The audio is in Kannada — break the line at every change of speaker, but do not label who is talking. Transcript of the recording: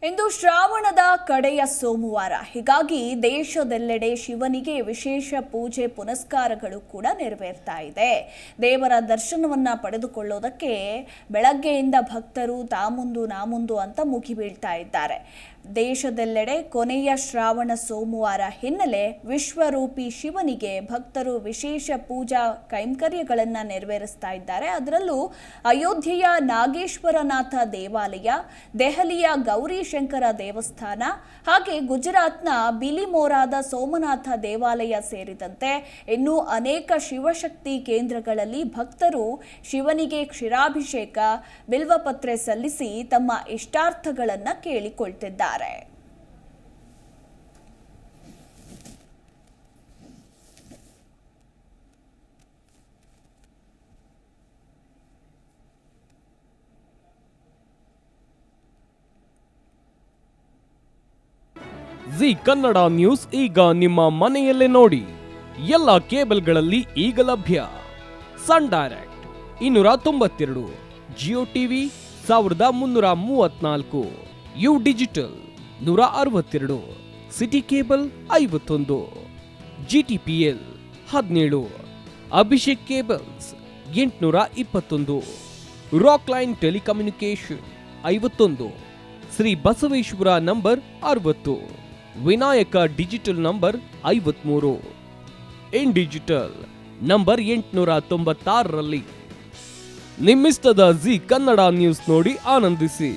ಇಂದು ಶ್ರಾವಣದ ಕಡೆಯ ಸೋಮವಾರ. ಹೀಗಾಗಿ ದೇಶದೆಲ್ಲೆಡೆ ಶಿವನಿಗೆ ವಿಶೇಷ ಪೂಜೆ ಪುನಸ್ಕಾರಗಳು ಕೂಡ ನೆರವೇರ್ತಾ ಇದೆ. ದೇವರ ದರ್ಶನವನ್ನ ಪಡೆದುಕೊಳ್ಳೋದಕ್ಕೆ ಬೆಳಗ್ಗೆಯಿಂದ ಭಕ್ತರು ತಾಮುಂದು ನಾಮುಂದು ಅಂತ ಮುಗಿಬೀಳ್ತಾ ಇದ್ದಾರೆ. ದೇಶದೆಲ್ಲೆಡೆ ಕೊನೆಯ ಶ್ರಾವಣ ಸೋಮವಾರ ಹಿನ್ನೆಲೆ ವಿಶ್ವರೂಪಿ ಶಿವನಿಗೆ ಭಕ್ತರು ವಿಶೇಷ ಪೂಜಾ ಕೈಂಕರ್ಯಗಳನ್ನು ನೆರವೇರಿಸ್ತಾ ಇದ್ದಾರೆ. ಅದರಲ್ಲೂ ಅಯೋಧ್ಯೆಯ ನಾಗೇಶ್ವರನಾಥ ದೇವಾಲಯ, ದೆಹಲಿಯ ಗೌರಿ ಶಂಕರ ದೇವಸ್ಥಾನ ಹಾಗೆ ಗುಜರಾತ್ನ ಬಿಲಿಮೋರಾದ ಸೋಮನಾಥ ದೇವಾಲಯ ಸೇರಿದಂತೆ ಇನ್ನೂ ಅನೇಕ ಶಿವಶಕ್ತಿ ಕೇಂದ್ರಗಳಲ್ಲಿ ಭಕ್ತರು ಶಿವನಿಗೆ ಕ್ಷೀರಾಭಿಷೇಕ, ಬಿಲ್ವಪತ್ರೆ ಸಲ್ಲಿಸಿ ತಮ್ಮ ಇಷ್ಟಾರ್ಥಗಳನ್ನು ಕೇಳಿಕೊಳ್ತಿದ್ದಾರೆ.
ಜಿ ಕನ್ನಡ ನ್ಯೂಸ್ ಈಗ ನಿಮ್ಮ ಮನೆಯಲ್ಲೇ ನೋಡಿ. ಎಲ್ಲ ಕೇಬಲ್ಗಳಲ್ಲಿ ಈಗ ಲಭ್ಯ. Sun Direct 292, Jio TV 1334, U digital 162, City Cable 51, GTPL 17, Abhishek cables 821, Rockline telecommunication 51, Shri Basaveshwara number 60, Vinayaka digital number 53, in digital number 896ರಲ್ಲಿ ನಿಮ್ಮಿಸ್ತದ ಜಿ ಕನ್ನಡ ನ್ಯೂಸ್ ನೋಡಿ ಆನಂದಿಸಿ.